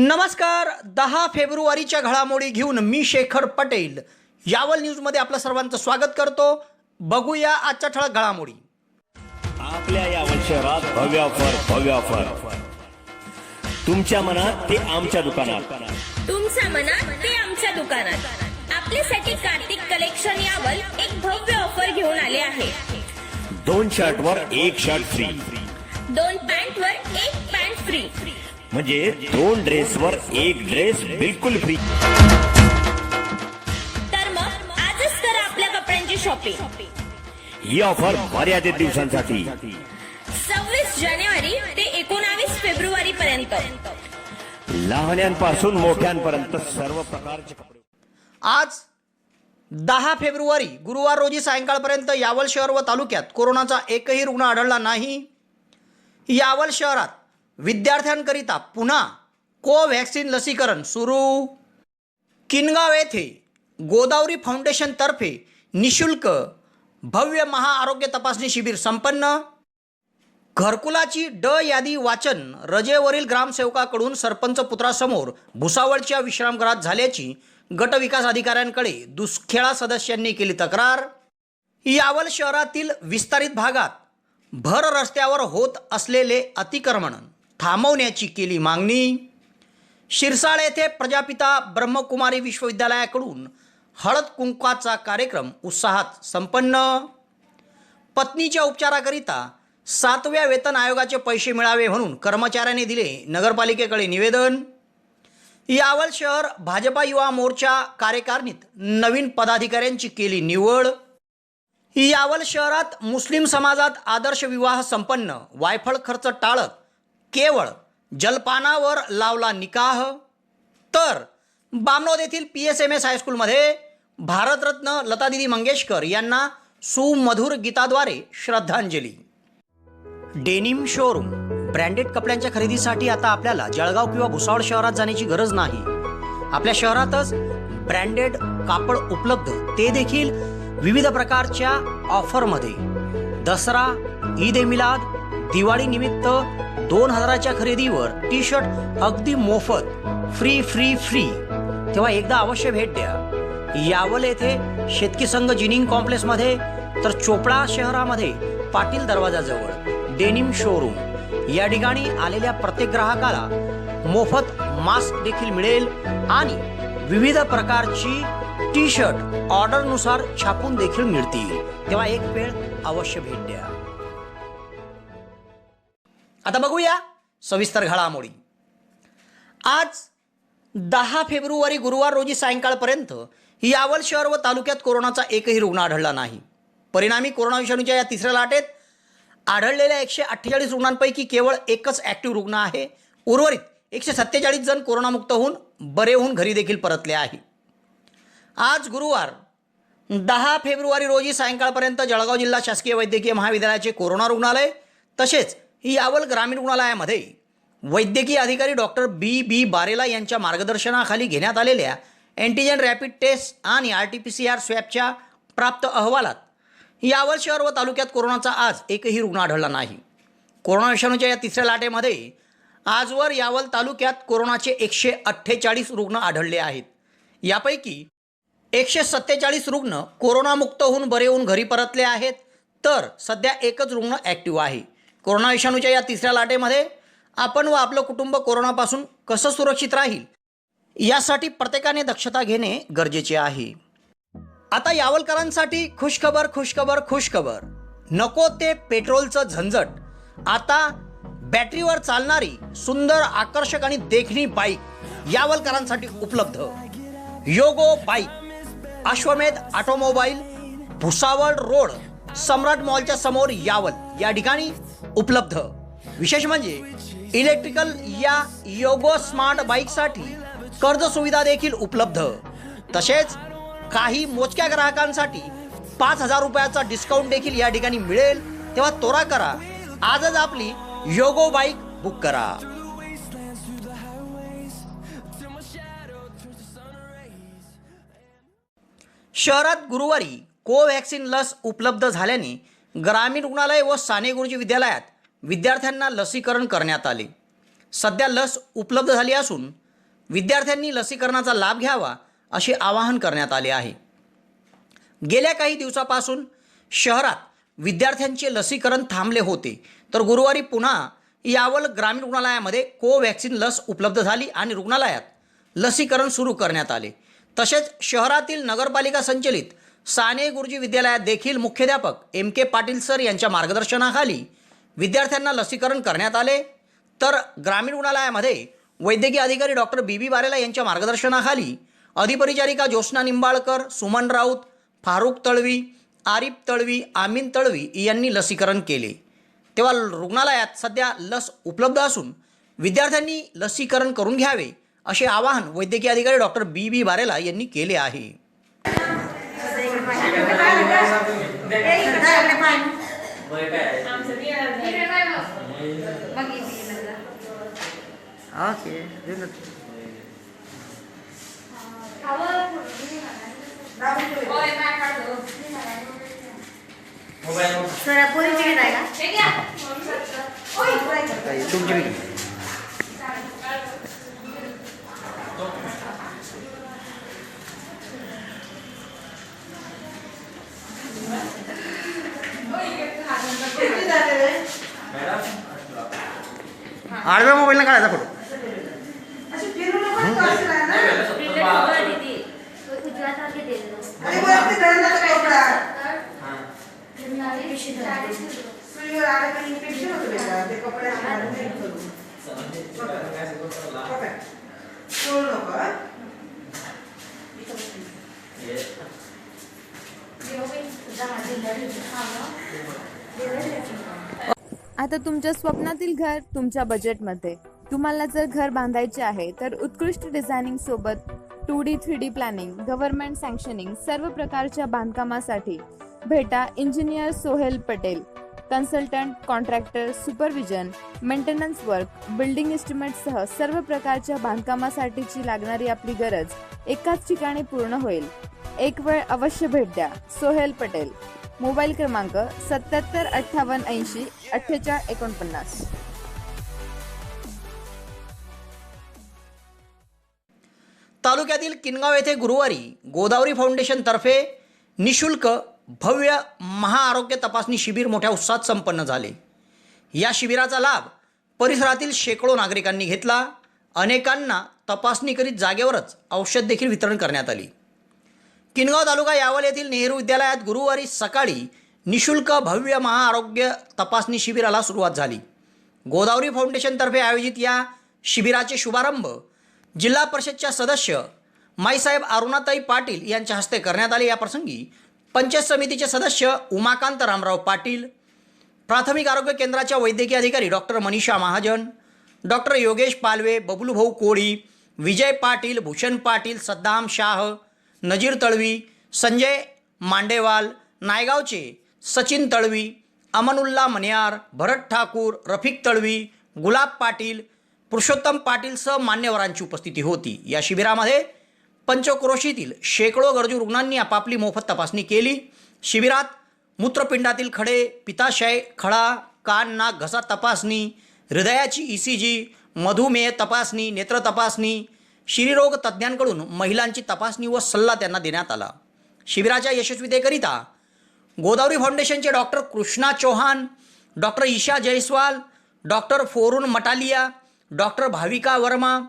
नमस्कार. 10 फेब्रुवारीच्या घडामोडी घेऊन मी शेखर पटेल यावल न्यूजमध्ये आपलं सर्वांचं स्वागत करतो. बघूया आजच्या ठळक घडामोडी. आपल्या यावल शहरात भव्य ऑफर तुमच्या मनात ते आमच्या दुकानात, तुमच्या मनात ते आमच्या दुकानात. आपल्यासाठी कार्तिक कलेक्शन यावल एक भव्य ऑफर घेऊन आले आहे. 2 शर्टवर 1 शर्ट फ्री, 2 पॅन्टवर 1 पॅन्ट फ्री, म्हणजे 2 ड्रेसवर 1 ड्रेस बिलकुल फ्री. तर मग आजच करा आपल्या कपड्यांची शॉपिंग. ही ऑफर मर्यादित दिवसांसाठी 26 जानेवारी ते 19 फेब्रुवारी पर्यंत. लहान्यांपासून मोठ्यांपर्यंत सर्व प्रकारचे कपडे. आज 10 फेब्रुवारी गुरुवार रोजी सायंकाळपर्यंत यावल शहर व तालुक्यात कोरोनाचा एकही रुग्ण आढळला नाही. यावल शहरात विद्यार्थ्यांकरिता पुन्हा कोव्हॅक्सिन लसीकरण सुरू. किनगाव येथे गोदावरी फाउंडेशनतर्फे निशुल्क भव्य महाआरोग्य तपासणी शिबिर संपन्न. घरकुलाची यादी वाचन रजेवरील ग्रामसेवकाकडून सरपंच पुत्रासमोर भुसावळच्या विश्रामगृहात झाल्याची गटविकास अधिकाऱ्यांकडे दुसखेळा सदस्यांनी केली तक्रार. यावल शहरातील विस्तारित भागात भर रस्त्यावर होत असलेले अतिक्रमण थांबवण्याची केली मागणी. शिरसाळ येथे प्रजापिता ब्रह्मकुमारी विश्वविद्यालयाकडून हळद कुंकवाचा कार्यक्रम उत्साहात संपन्न. पत्नीच्या उपचाराकरिता 7व्या वेतन आयोगाचे पैसे मिळावे म्हणून कर्मचाऱ्यांनी दिले नगरपालिकेकडे निवेदन. यावल शहर भाजपा युवा मोर्चा कार्यकारिणीत नवीन पदाधिकाऱ्यांची केली निवड. यावल शहरात मुस्लिम समाजात आदर्श विवाह संपन्न. वायफळ खर्च टाळत केवळ जलपानावर लावला निकाह. तर बामनोद येथील PSMS हायस्कूलमध्ये भारतरत्न लतादीदी मंगेशकर यांना सुमधुर गीताद्वारे श्रद्धांजली. डेनिम शोरूम ब्रँडेड कपड्यांच्या खरेदीसाठी आता आपल्याला जळगाव किंवा भुसावळ शहरात जाण्याची गरज नाही. आपल्या शहरातच ब्रँडेड कापड उपलब्ध, ते देखील विविध प्रकारच्या ऑफरमध्ये. दसरा, ईद ए मिलाद, दिवाळी निमित्त 2000च्या खरेदीवर T-शर्ट अगदी मोफत, फ्री फ्री फ्री. तेव्हा एकदा अवश्य भेट द्या. यावल येथे शेतकी संघ जिनिंग कॉम्प्लेक्समध्ये, तर चोपडा शहरामध्ये पाटील दरवाजाजवळ डेनिम शोरूम. या ठिकाणी आलेल्या प्रत्येक ग्राहकाला मोफत मास्क देखील मिळेल आणि विविध प्रकारची T-शर्ट ऑर्डरनुसार छापून देखील मिळतील. तेव्हा एक वेळ अवश्य भेट द्या. आता बघूया सविस्तर घडामोडी. आज 10 फेब्रुवारी गुरुवार रोजी सायंकाळपर्यंत यावल शहर व तालुक्यात कोरोनाचा एकही रुग्ण आढळला नाही. परिणामी कोरोना विषाणूच्या या तिसऱ्या लाटेत आढळलेल्या 148 रुग्णांपैकी केवळ एकच ॲक्टिव्ह रुग्ण आहे. उर्वरित 147 जण कोरोनामुक्त होऊन बरे होऊन घरी देखील परतले आहे. आज गुरुवार 10 फेब्रुवारी रोजी सायंकाळपर्यंत जळगाव जिल्हा शासकीय वैद्यकीय महाविद्यालयाचे कोरोना रुग्णालय तसेच यावल ग्रामीण रुग्णालयामध्ये वैद्यकीय अधिकारी डॉक्टर B बारेला यांच्या मार्गदर्शनाखाली घेण्यात आलेल्या अँटीजेन रॅपिड टेस्ट आणि RT-PCR स्वॅबच्या प्राप्त अहवालात यावल शहर व तालुक्यात कोरोनाचा आज एकही रुग्ण आढळला नाही. कोरोना विषाणूच्या या तिसऱ्या लाटेमध्ये आजवर यावल तालुक्यात कोरोनाचे 148 रुग्ण आढळले आहेत. यापैकी 147 रुग्ण कोरोनामुक्त होऊन बरे होऊन घरी परतले आहेत. तर सध्या एकच रुग्ण ॲक्टिव्ह आहे. कोरोना विषाणूच्या या तिसऱ्या लाटेमध्ये आपण व आपलं कुटुंब कोरोनापासून कसं सुरक्षित राहील यासाठी प्रत्येकाने दक्षता घेणे गरजेचे आहे. आता यावलकरांसाठी खुशखबर खुशखबर खुशखबर. नको ते पेट्रोलचं झंझट. आता बॅटरीवर चालणारी सुंदर, आकर्षक आणि देखणी बाईक यावलकरांसाठी उपलब्ध. योगो बाईक, अश्वमेध ऑटोमोबाईल, भुसावळ रोड, सम्राट मॉलच्या समोर यावल या ठिकाणी उपलब्ध. विशेष म्हणजे इलेक्ट्रिकल या योगो स्मार्ट बाईकसाठी कर्ज सुविधा देखील उपलब्ध. तसेच काही मोजक्या ग्राहकांसाठी 5,000 रुपयाचा डिस्काउंट देखील या ठिकाणी मिळेल. तेव्हा त्वरा करा, आजच आपली योगो बाईक बुक करा. शहरात गुरुवारी कोव्हॅक्सिन लस उपलब्ध झाल्याने ग्रामीण रुग्णालय व साने गुरुजी विद्यालयात विद्यार्थ्यांना लसीकरण करण्यात आले. सध्या लस उपलब्ध झाली असून विद्यार्थ्यांनी लसीकरणाचा लाभ घ्यावा असे आवाहन करण्यात आले आहे. गेल्या काही दिवसापासून शहरात विद्यार्थ्यांचे लसीकरण थांबले होते, तर गुरुवारी पुन्हा यावल ग्रामीण रुग्णालयामध्ये कोवॅक्सिन लस उपलब्ध झाली आणि रुग्णालयात लसीकरण सुरू करण्यात आले. तसेच शहरातील नगरपालिका संचलित साने गुरुजी विद्यालयात देखील मुख्याध्यापक MK पाटील सर यांच्या मार्गदर्शनाखाली विद्यार्थ्यांना लसीकरण करण्यात आले. तर ग्रामीण रुग्णालयामध्ये वैद्यकीय अधिकारी डॉक्टर BB बारेला यांच्या मार्गदर्शनाखाली अधिपरिचारिका ज्योत्स्ना निंबाळकर, सुमन राऊत, फारुख तळवी, आरिफ तळवी, आमीन तळवी यांनी लसीकरण केले. तेव्हा रुग्णालयात सध्या लस उपलब्ध असून विद्यार्थ्यांनी लसीकरण करून घ्यावे असे आवाहन वैद्यकीय अधिकारी डॉक्टर BB बारेला यांनी केले आहे. आडव्या मोबाईलने काढायचा फोटो. आता तुमच्या स्वप्नातील घर तुमच्या बजेटमध्ये. तुम्हाला जर घर बांधायचे आहे तर उत्कृष्ट डिझायनिंग सोबत 2D 3D प्लॅनिंग, गव्हर्नमेंट सँक्शनिंग सर्व प्रकारच्या बांधकामासाठी भेटा engineer Sohel Patel. Consultant, contractor, supervision, maintenance work, building एस्टिमेटसह सर्व प्रकारच्या बांधकामासाठीची लागणारी आपली गरज एकाच ठिकाणी पूर्ण होईल. एक वेळ अवश्य भेट द्या. सोहेल पटेल. मोबाईल क्रमांक 77 58 80 48 49. तालुक्यातील किनगाव येथे गुरुवारी गोदावरी फाउंडेशनतर्फे निशुल्क भव्य महाआरोग्य तपासणी शिबिर मोठ्या उत्साहात संपन्न झाले. या शिबिराचा लाभ परिसरातील शेकडो नागरिकांनी घेतला. अनेकांना तपासणी करीत जागेवरच औषध देखील वितरण करण्यात आली. किनगाव तालुका यावल येथील नेहरू विद्यालयात गुरुवारी सकाळी निशुल्क भव्य महाआरोग्य तपासणी शिबिराला सुरुवात झाली. गोदावरी फाउंडेशनतर्फे आयोजित या शिबिराचे शुभारंभ जिल्हा परिषदच्या सदस्य माईसाहेब अरुणाताई पाटील यांच्या हस्ते करण्यात आले. या प्रसंगी पंचायत समितीचे सदस्य उमाकांत रामराव पाटील, प्राथमिक आरोग्य केंद्राच्या वैद्यकीय अधिकारी डॉक्टर मनीषा महाजन, डॉक्टर योगेश पालवे, बबलूभाऊ कोळी, विजय पाटील, भूषण पाटील, सद्दाम शाह, नजीर तळवी, संजय मांडेवाल, नायगावचे सचिन तळवी, अमनुल्ला मनियार, भरत ठाकूर, रफिक तळवी, गुलाब पाटील, पुरुषोत्तम पाटीलसह मान्यवरांची उपस्थिती होती. या शिबिरामध्ये पंचक्रोशीतील शेकडो गरजू रुग्णांनी आपापली मोफत तपासणी केली. शिबिरात मूत्रपिंडातील खडे, पित्ताशय, खळा, कान, नाक, घसा तपासणी, हृदयाची ECG, मधुमेह तपासणी, नेत्र तपासणी, श्रीरोग तज्ज्ञांकडून महिलांची तपासणी व सल्ला त्यांना देण्यात आला. शिबिराच्या यशस्वीतेकरिता गोदावरी फाउंडेशनचे doctor Krishna Chauhan, doctor Isha Jaiswal, doctor Forun Matalia, doctor Bhavika Verma,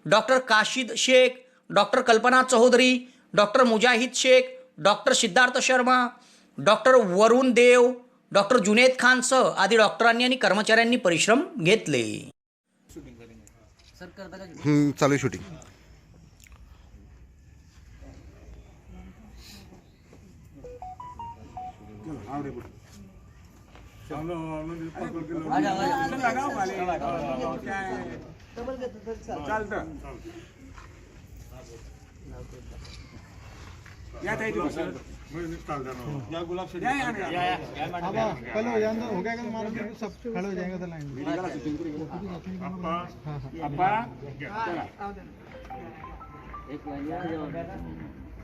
doctor Kashid Shaikh, doctor Kalpana Chaudhary, doctor Mujahid Shaikh, doctor Siddharth Sharma, doctor Varun Dev, doctor Juned खानसह आदी डॉक्टरांनी आणि कर्मचाऱ्यांनी परिश्रम घेतले. चालू शूटिंग. कल हो जाएगा हो गया हमारा सब खड़ा हो जाएगा तो लाइन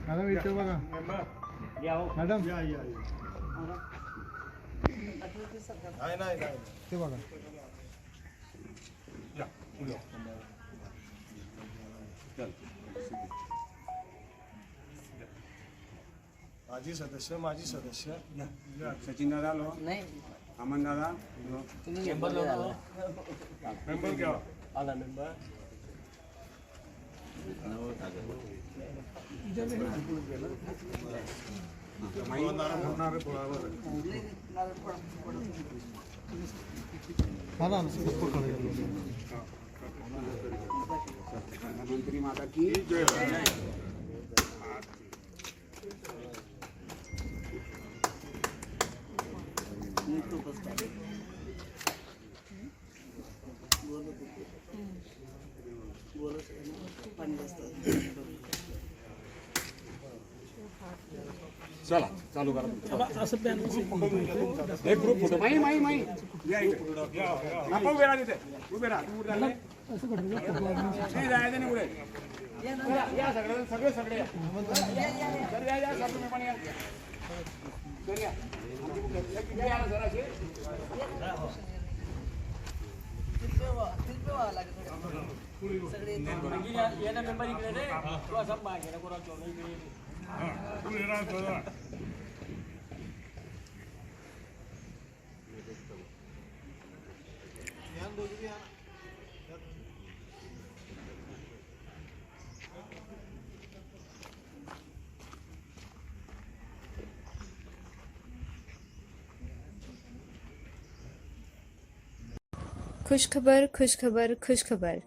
मैडम इथे बघा मॅडम ते बघा माजी सदस्य सचिन दादा लो नाही अमन दादा मेंबर क्या आला मेंबर हाँ ना उसको खड़े मंत्री माता की जय। चला चालू करा एक ग्रुप फोटो माई माई माई या आपण उभे राहा तिथे उभे राहा तू उभे राहा नाही जायचं नाही पुढे या सगळे सगळे सगळे या सर या सर तुम्ही पण या सर या किती आला सर असे येणं मेंबर इकडे रे तू असं बाहेर कोणा चोर इकडे खुशखबर खुशखबर खुशखबर.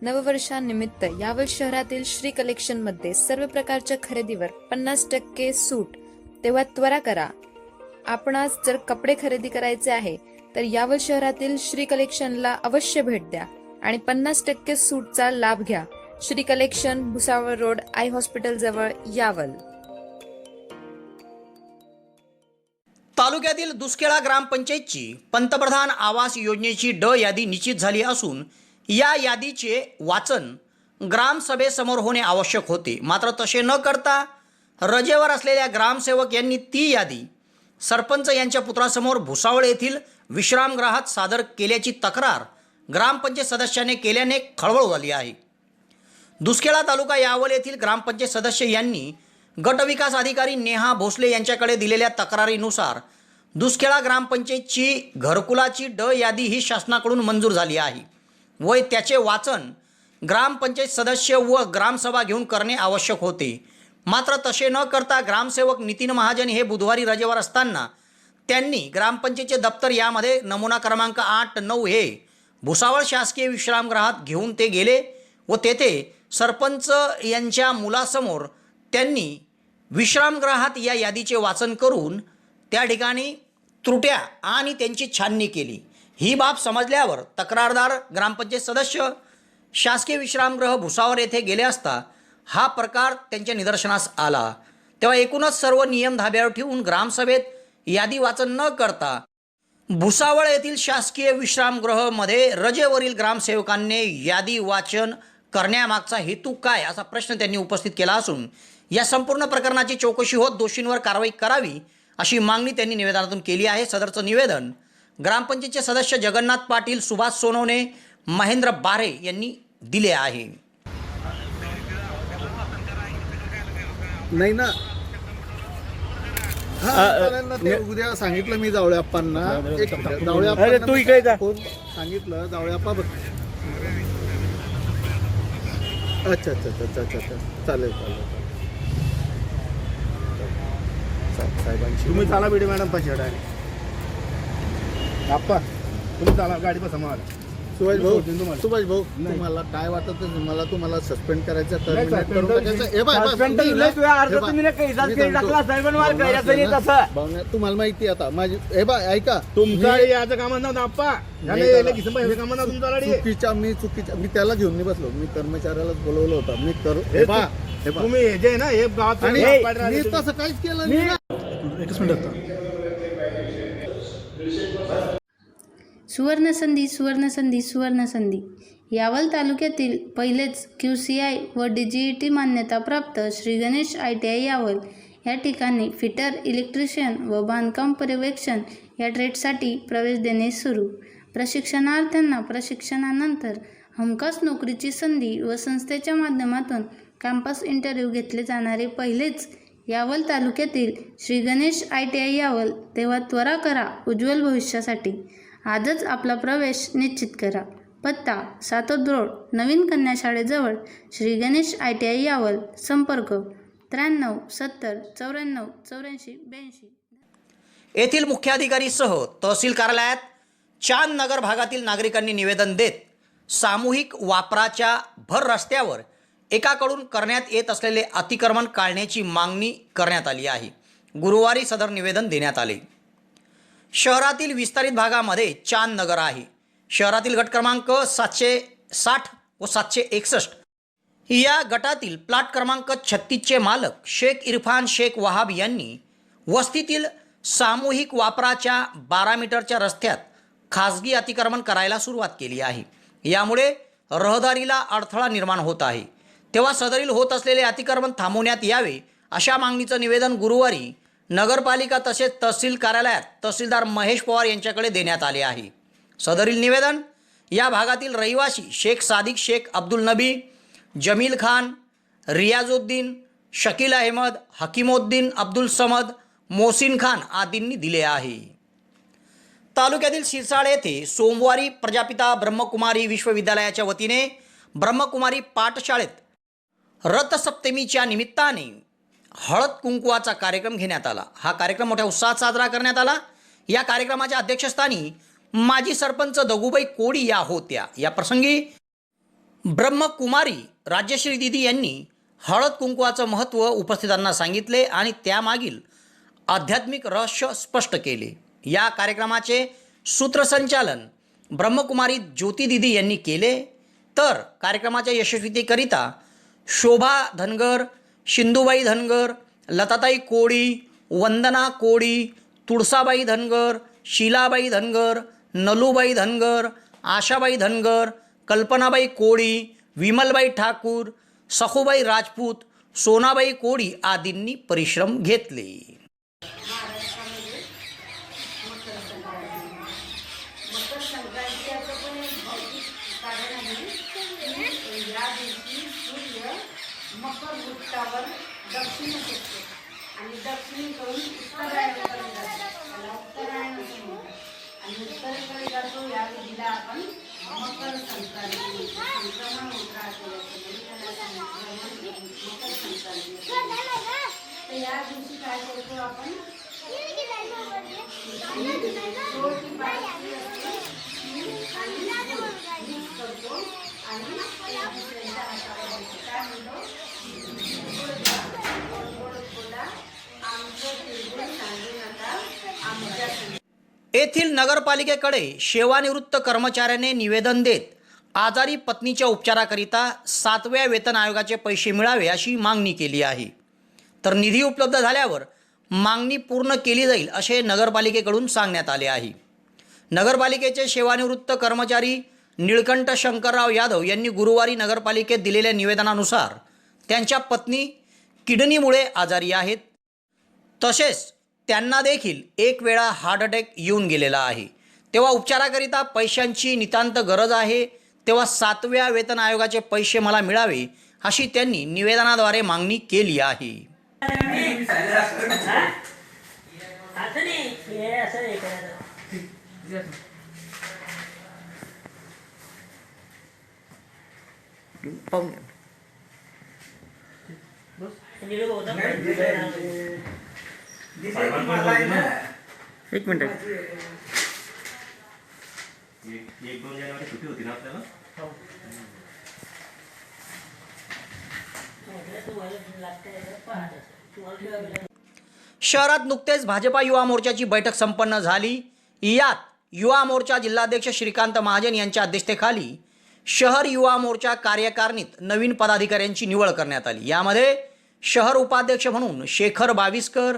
नववर्षानिमित्त यावल शहरातील श्री कलेक्शनमध्ये सर्व प्रकारच्या खरेदीवर 50% सूट. तेव्हा त्वरा करा. आपणास जर कपडे खरेदी करायचे आहे तर यावल शहरातील श्री कलेक्शनला अवश्य भेट द्या आणि 50% सूटचा लाभ घ्या. Shri collection, Bhusawal road, I hospital जवळ, यावल. तालुक्यातील दुसखेडा ग्रामपंचायतची पंतप्रधान आवास योजनेची यादी निश्चित झाली असून या यादीचे वाचन ग्रामसभेसमोर होणे आवश्यक होते. मात्र तसे न करता रजेवर असलेल्या ग्रामसेवक यांनी ती यादी सरपंच यांच्या पुत्रासमोर भुसावळ येथील विश्रामगृहात सादर केल्याची तक्रार ग्रामपंचायत सदस्याने केल्याने खळबळ झाली आहे. दुसखेडा तालुका यावल येथील ग्रामपंचायत सदस्य यांनी गटविकास अधिकारी नेहा भोसले यांच्याकडे दिलेल्या तक्रारीनुसार दुसखेडा ग्रामपंचायतची घरकुलाची यादी ही शासनाकडून मंजूर झाली आहे व त्याचे वाचन ग्रामपंचायत सदस्य व ग्रामसभा घेऊन करणे आवश्यक होते. मात्र तसे न करता ग्रामसेवक नितीन महाजन हे बुधवारी रजेवर असताना त्यांनी ग्रामपंचायतचे दप्तर यामध्ये नमुना क्रमांक 8-9 हे भुसावळ शासकीय विश्रामगृहात घेऊन ते गेले व तेथे सरपंच यांच्या मुलासमोर त्यांनी विश्रामगृहात या यादीचे वाचन करून त्या ठिकाणी त्रुट्या आणि त्यांची छाननी केली. ही बाब समजल्यावर तक्रारदार ग्रामपंचायत सदस्य शासकीय विश्रामगृह भुसावळ येथे गेले असता हा प्रकार त्यांच्या निदर्शनास आला. तेव्हा एकूणच सर्व नियम धाब्यावर ठेवून ग्रामसभेत यादी वाचन न करता भुसावळ येथील शासकीय विश्रामगृहामध्ये रजेवरील ग्रामसेवकांनी यादी वाचन करण्यामागचा हेतू काय असा प्रश्न त्यांनी उपस्थित केला असून या संपूर्ण प्रकरणाची चौकशी होत दोषींवर कारवाई करावी अशी मागणी त्यांनी निवेदनातून केली आहे. सदरचं निवेदन ग्रामपंचायतचे सदस्य जगन्नाथ पाटील, सुभाष सोनवणे, महेंद्र बारे यांनी दिले आहे. नाही ना चालेल ना, ते उद्या सांगितलं मी जावळे अप्पांना. जावळे अप्पा तू इकडे जा. सांगितलं जावळे अप्पा बघ. अच्छा अच्छा अच्छा अच्छा अच्छा चालेल चालेल साहेबांशी तुम्ही चाला बीडी मॅडम पाशी आप्पा तुम्ही चाला गाडी बसा मला. सुभाष भाऊ तुम्हाला काय वाटत मला तुम्हाला सस्पेंड करायचं तर तुम्हाला माहिती आता माझी हे बा ऐका तुमचा याचं काम नव्हतं आप्पा चुकीच्या मी त्याला घेऊन नाही बसलो. मी कर्मचाऱ्यालाच बोलवलं होतं. मी करू तुम्ही जे ना हे तसं काहीच केलं नाही. एकच मिनिट. सुवर्णसंधी सुवर्णसंधी सुवर्णसंधी. यावल तालुक्यातील पहिलेच QCI व DGET मान्यताप्राप्त श्री गणेश ITI यावल या ठिकाणी फिटर, इलेक्ट्रिशियन व बांधकाम पर्यवेक्षण या ट्रेडसाठी प्रवेश देणे सुरू. प्रशिक्षणार्थ्यांना प्रशिक्षणानंतर हमखास नोकरीची संधी व संस्थेच्या माध्यमातून कॅम्पस इंटरव्ह्यू घेतले जाणारे पहिलेच यावल तालुक्यातील श्री गणेश ITI यावल. तेव्हा त्वरा करा उज्ज्वल भविष्यासाठी. आजच आपला प्रवेश निश्चित करा. पत्ता सातोद रोड, नवीन कन्या शाळेजवळ, श्री गणेश ITI यावल. संपर्क 93 70 94 84 82. येथील मुख्याधिकारीसह तहसील कार्यालयात चांदनगर भागातील नागरिकांनी निवेदन देत सामूहिक वापराच्या भर रस्त्यावर एकाकडून करण्यात येत असलेले अतिक्रमण टाळण्याची मागणी करण्यात आली आहे. गुरुवारी सदर निवेदन देण्यात आले. शहरातील विस्तारित भागामध्ये चांदनगर आहे. शहरातील गट क्रमांक 760 व 761 या गटातील प्लॉट क्रमांक 36चे मालक शेख इरफान शेख वहाब यांनी वस्तीतील सामूहिक वापराच्या 12 मीटरच्या रस्त्यात खाजगी अतिक्रमण करायला सुरुवात केली आहे. यामुळे रहदारीला अडथळा निर्माण होत आहे. तेव्हा सदरील होत असलेले अतिक्रमण थांबवण्यात यावे अशा मागणीचं निवेदन गुरुवारी नगरपालिका तसेच तहसील कार्यालयात तहसीलदार महेश पवार यांच्याकडे देण्यात आले आहे. सदरील निवेदन या भागातील रहिवासी शेख सादिक शेख अब्दुल नबी, जमील खान, रियाजुद्दीन, शकील अहमद, हकीमुद्दीन अब्दुल समद, मोहसिन खान आदींनी दिले आहे. तालुक्यातील सिरसाळ येथे सोमवारी प्रजापिता ब्रह्मकुमारी विश्वविद्यालयाच्या वतीने ब्रह्मकुमारी पाठशाळेत रथसप्तमीच्या निमित्ताने हळद कुंकवाचा कार्यक्रम घेण्यात आला. हा कार्यक्रम मोठ्या उत्साहात साजरा करण्यात आला. या कार्यक्रमाच्या अध्यक्षस्थानी माजी सरपंच दगुबाई कोडी या होत्या. या प्रसंगी ब्रह्मकुमारी राज्यश्री दिदी यांनी हळद कुंकवाचं महत्त्व उपस्थितांना सांगितले आणि त्यामागील आध्यात्मिक रहस्य स्पष्ट केले. या कार्यक्रमाचे सूत्रसंचालन ब्रह्मकुमारी ज्योती दिदी यांनी केले. तर कार्यक्रमाच्या यशस्वीतेकरिता शोभा धनगर, शिंदूबाई धनगर, लताताई कोडी, वंदना कोडी, तुळसाबाई धनगर, शीलाबाई धनगर, नलूबाई धनगर, आशाबाई धनगर, कल्पनाबाई कोडी, विमलबाई ठाकूर, सखूबाई राजपूत, सोनाबाई कोडी आदींनी परिश्रम घेतले. मकर वृत्तावर दक्षिण होते आणि दक्षिणेकडून उत्तरायणाकडे जातो. त्याला उत्तरायण असं म्हणतात. आणि उत्तरेकडे जातो या विधीला आपण मकर संक्रांती संक्रमण होत राहते त्याला मकर संक्रांती. तर या दिवशी काय करतो आपण करतो आणि काय म्हणतो येथील नगरपालिकेकडे सेवानिवृत्त कर्मचाऱ्याने निवेदन देत आजारी पत्नीच्या उपचाराकरिता 7व्या वेतन आयोगाचे पैसे मिळावे अशी मागणी केली आहे. तर निधी उपलब्ध झाल्यावर मागणी पूर्ण केली जाईल असे नगरपालिकेकडून सांगण्यात आले आहे. नगरपालिकेचे सेवानिवृत्त कर्मचारी निळकंठ शंकरराव यादव यांनी गुरुवारी नगरपालिकेत दिलेल्या निवेदनानुसार त्यांच्या पत्नी किडनीमुळे आजारी आहेत. तसेच त्यांना देखील एक वेळा हार्ट अटॅक येऊन गेलेला आहे. तेव्हा उपचाराकरिता पैशांची नितांत गरज आहे. तेव्हा 7व्या वेतन आयोगाचे पैसे मला मिळावे अशी त्यांनी निवेदनाद्वारे मागणी केली आहे. एक मिनिट. शहरात नुकतेच भाजपा युवा मोर्चाची बैठक संपन्न झाली. यात युवा मोर्चा जिल्हाध्यक्ष श्रीकांत महाजन यांच्या अध्यक्षतेखाली शहर युवा मोर्चा कार्यकारिणीत नवीन पदाधिकाऱ्यांची निवड करण्यात आली. यामध्ये शहर उपाध्यक्ष म्हणून शेखर बाविस्कर,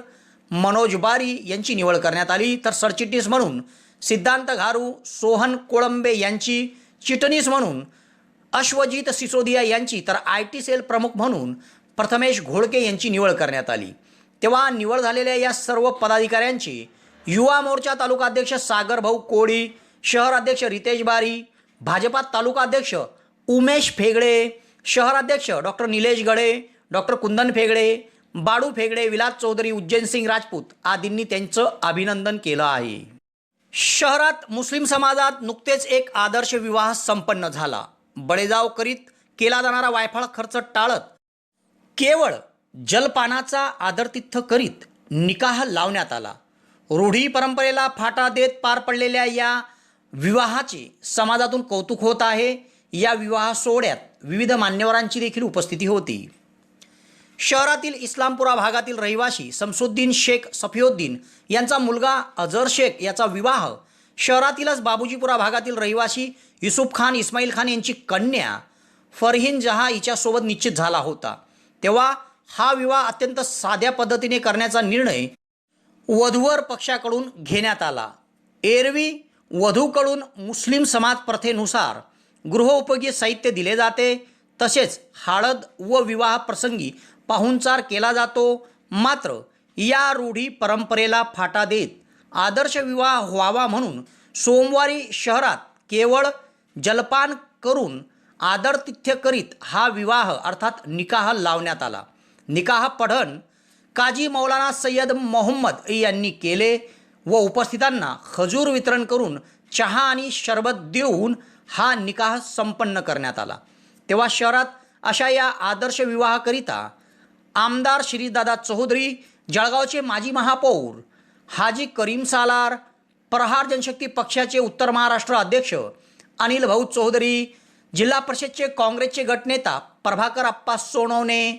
मनोज बारी यांची निवड करण्यात आली. तर सरचिटणीस म्हणून सिद्धांत घारू, सोहन कोळंबे यांची, चिटणीस म्हणून अश्वजित सिसोदिया यांची, तर IT सेल प्रमुख म्हणून प्रथमेश घोळके यांची निवड करण्यात आली. तेव्हा निवड झालेल्या या सर्व पदाधिकाऱ्यांची युवा मोर्चा तालुका अध्यक्ष सागर भाऊ कोडी, शहर अध्यक्ष रितेश बारी, भाजपा तालुका अध्यक्ष उमेश फेगडे, शहराध्यक्ष डॉक्टर निलेश गडे, डॉक्टर कुंदन फेगडे, बाडू फेगडे, विलास चौधरी, उज्जैनसिंग राजपूत आदींनी त्यांचं अभिनंदन केलं आहे. शहरात मुस्लिम समाजात नुकतेच एक आदर्श विवाह संपन्न झाला. बळेजाव करीत केला जाणारा वायफाळ खर्च टाळत केवळ जलपानाचा आदरातिथ्य करीत निकाह लावण्यात आला. रूढी परंपरेला फाटा देत पार पडलेल्या या विवाहाचे समाजातून कौतुक होत आहे. या विवाह सोहळ्यात विविध मान्यवरांची देखील उपस्थिती होती. शहरातील इस्लामपुरा भागातील रहिवासी समसुद्दीन शेख सफिउद्दीन यांचा मुलगा अझर शेख याचा विवाह शहरातीलच बाबूजीपुरा भागातील रहिवासी युसुफ खान इस्माईल खान यांची कन्या फरहीन जहा हिच्यासोबत निश्चित झाला होता. तेव्हा हा विवाह अत्यंत साध्या पद्धतीने करण्याचा निर्णय वधूवर पक्षाकडून घेण्यात आला. एरवी वधूकडून मुस्लिम समाज प्रथेनुसार गृहोपयोगी साहित्य दिले जाते. तसेच हळद व विवाह प्रसंगी पाहुणचार केला जातो. मात्र या रूढी परंपरेला फाटा देत आदर्श विवाह व्हावा म्हणून सोमवारी शहरात केवळ जलपान करून आदरातिथ्य करीत हा विवाह अर्थात निकाह लावण्यात आला. निकाह पठण काजी मौलाना सय्यद मोहम्मद यांनी केले व उपस्थितांना खजूर वितरण करून चहा आणि शरबत देऊन हा निकाह संपन्न करण्यात आला. तेव्हा शहरात अशा या आदर्श विवाहाकरिता आमदार श्रीदादा चौधरी, जळगावचे माजी महापौर हाजी करीम सालार, प्रहार जनशक्ती पक्षाचे उत्तर महाराष्ट्र अध्यक्ष अनिल भाऊ चौधरी, जिल्हा परिषदचे काँग्रेसचे गटनेता प्रभाकर अप्पा सोनवणे,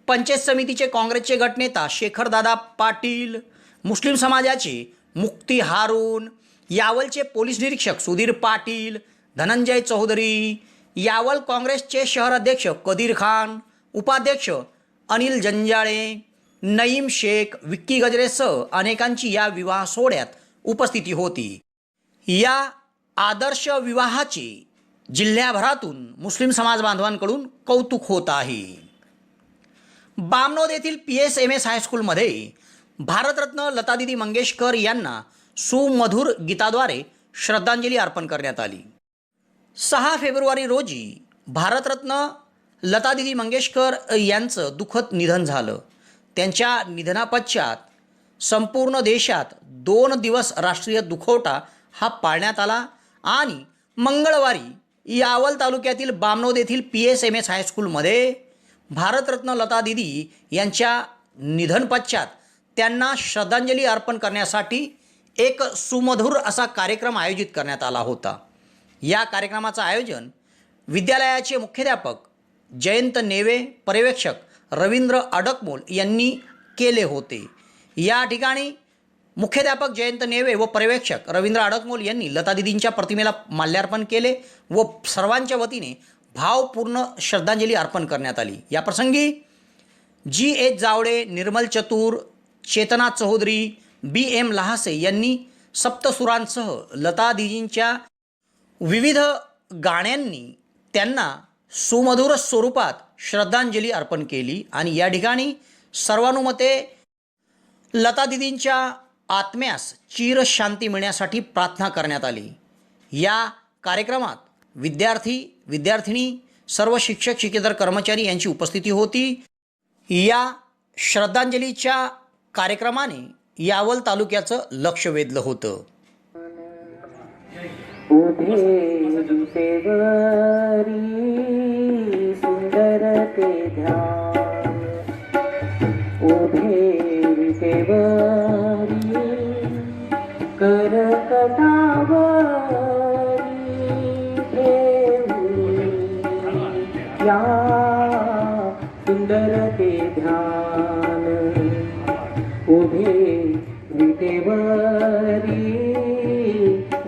पंचायत समितीचे काँग्रेसचे गटनेता शेखरदादा पाटील, मुस्लिम समाजाचे मुक्ती हारून, यावलचे पोलीस निरीक्षक सुधीर पाटील, धनंजय चौधरी, यावल काँग्रेसचे शहर अध्यक्ष कदीर खान, उपाध्यक्ष अनिल जंजाळे, नईम शेख, विक्की गजरेसह अनेकांची या विवाह सोहळ्यात उपस्थिती होती. या आदर्श विवाहाचे जिल्ह्याभरातून मुस्लिम समाज बांधवांकडून कौतुक होत आहे. बामनोद येथील PSMS हायस्कूलमध्ये भारतरत्न लतादीदी मंगेशकर यांना सुमधुर गीताद्वारे श्रद्धांजली अर्पण करण्यात आली. 6 फेब्रुवारी रोजी भारतरत्न लतादीदी मंगेशकर यांचं दुःखद निधन झालं. त्यांच्या निधनापश्चात संपूर्ण देशात 2 दिवस राष्ट्रीय दुखवटा हा पाळण्यात आला आणि मंगळवारी यावल तालुक्यातील बामनोद येथील PSMS हायस्कूलमध्ये भारतरत्न लतादीदी यांच्या निधनपश्चात त्यांना श्रद्धांजली अर्पण करण्यासाठी एक सुमधुर असा कार्यक्रम आयोजित करण्यात आला होता. या कार्यक्रमाचं आयोजन विद्यालयाचे मुख्याध्यापक जयंत नेवे, पर्यवेक्षक रवींद्र अडकमोल यांनी केले होते. या ठिकाणी मुख्याध्यापक जयंत नेवे व पर्यवेक्षक रवींद्र अडकमोल यांनी लतादीदींच्या प्रतिमेला माल्यार्पण केले व सर्वांच्या वतीने भावपूर्ण श्रद्धांजली अर्पण करण्यात आली. या प्रसंगी GH जावडे, निर्मल चतुर, चेतना चौधरी, BM लहासे यांनी सप्तसुरांसह लतादीदींच्या विविध गाण्यांनी त्यांना सुमधुर स्वरूपात श्रद्धांजली अर्पण केली आणि या ठिकाणी सर्वानुमते लतादीदींच्या आत्म्यास चिरशांती मिळण्यासाठी प्रार्थना करण्यात आली. या कार्यक्रमात विद्यार्थी, विद्यार्थिनी, सर्व शिक्षक, शिक्षकेतर कर्मचारी यांची उपस्थिती होती. या श्रद्धांजलीच्या कार्यक्रमाने यावल तालुक्याचं लक्ष वेधलं होतं. सुंदर ते ध्यान या सुंदर ते ध्यान उभे विटेवरी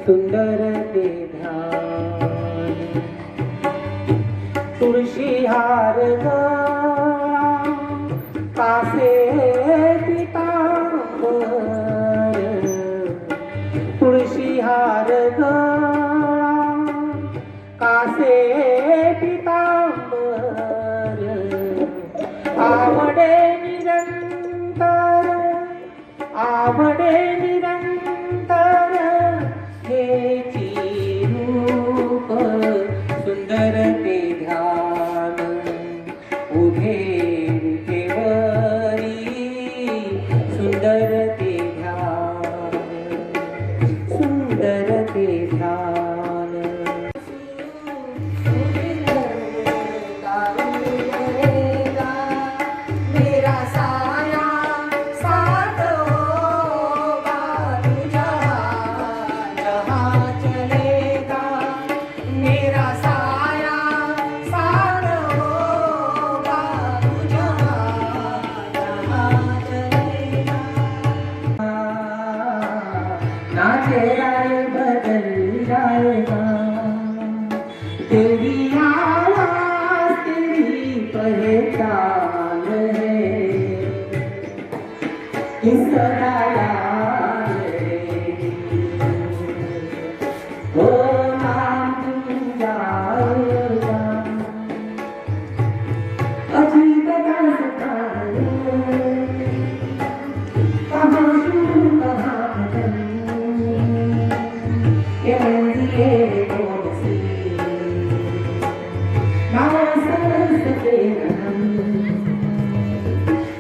सुंदर ते ध्यान तुळशी हार गळा कासे पितांबर तुळशी हार गळा कासे पितांबर आवडे निरंतर हेची रूप सुंदर ते राय बदल जाएगा, तेरी आवाज़ तेरी पहचान है, किसका याद है, वो नाम तुम जाएगा, अजीब रास्ता है, कहाँ शुरू कहाँ खत्म, ये मंजिलें कौन सी, ना समझ सके न हम,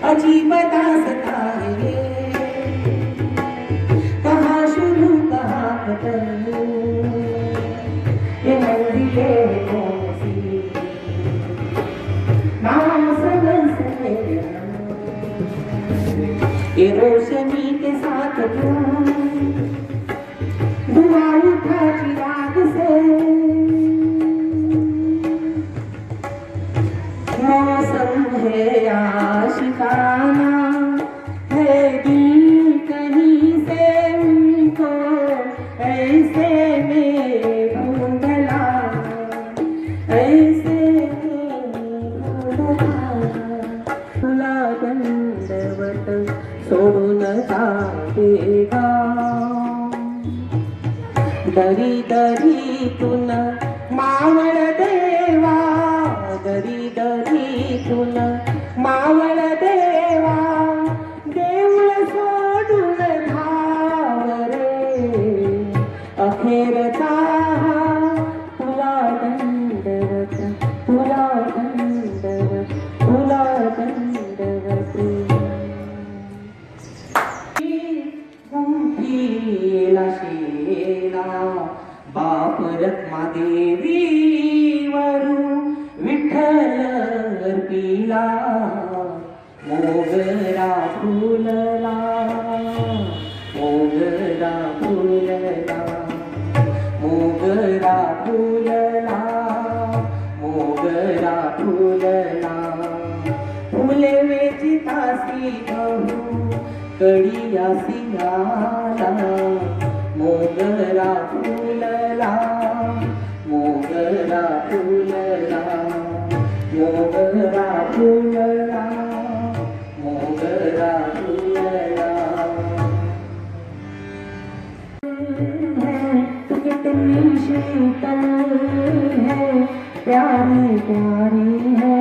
अजीब दास्तां है ये, कहाँ शुरू कहाँ खत्म, ये मंजिलें कौन सी, ना समझ सके न हम, ये रोशनी के साथ तुम धुआं उठा चिराग से, मौसम है आशिकाना, है दिल कहीं से उनको ऐसे में ढूंढना, ऐसे में ढूंढना, खुला दंडवत सोडून जातेगा, दरी दरीतून मावळ देवा, दरी दरीतून मावळ देवा, देऊळ सोडून धाव रे, अखेरचा तुला दंडवत, तुला दंडवत, तुला दंडवत, गुंफीला शेला बाप रखमादेवी वरून विठ्ठल अर्पिला, मोगरा फुलला, मोगरा फुलला, मोगरा फुलला, मोगरा फुलला, फुले वेचितासी गहू कडिया सिंगाला, मोगरा फुलला, मोगरा फुलला, मोगरा फुलला, मोगरा फुलला, तू कितनी शीतल है, प्यारी प्यारी है,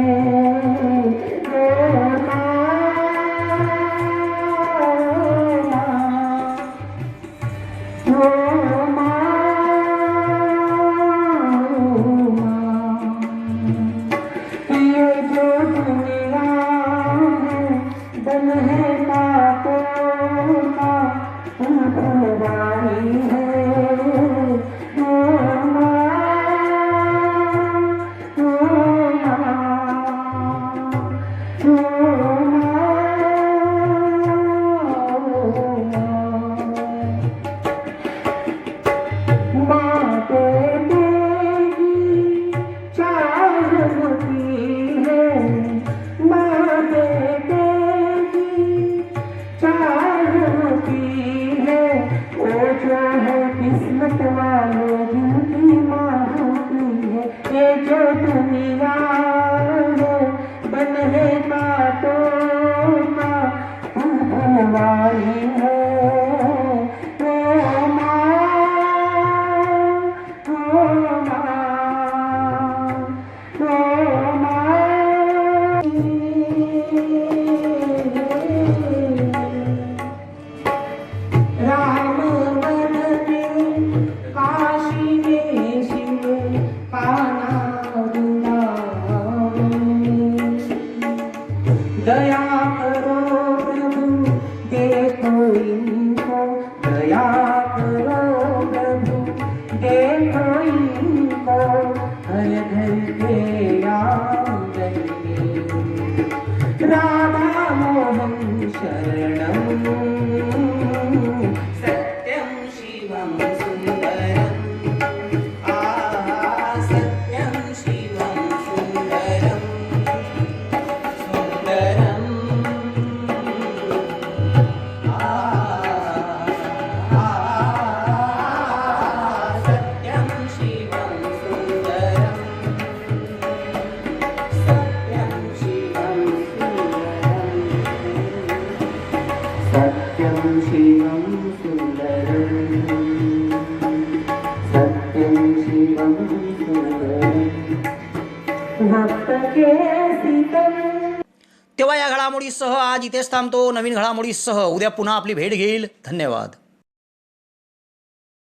तेव्हा या घडामोडीसह आज इथेच थांबतो. नवीन घडामोडीसह उद्या पुन्हा आपली भेट घेईल. धन्यवाद.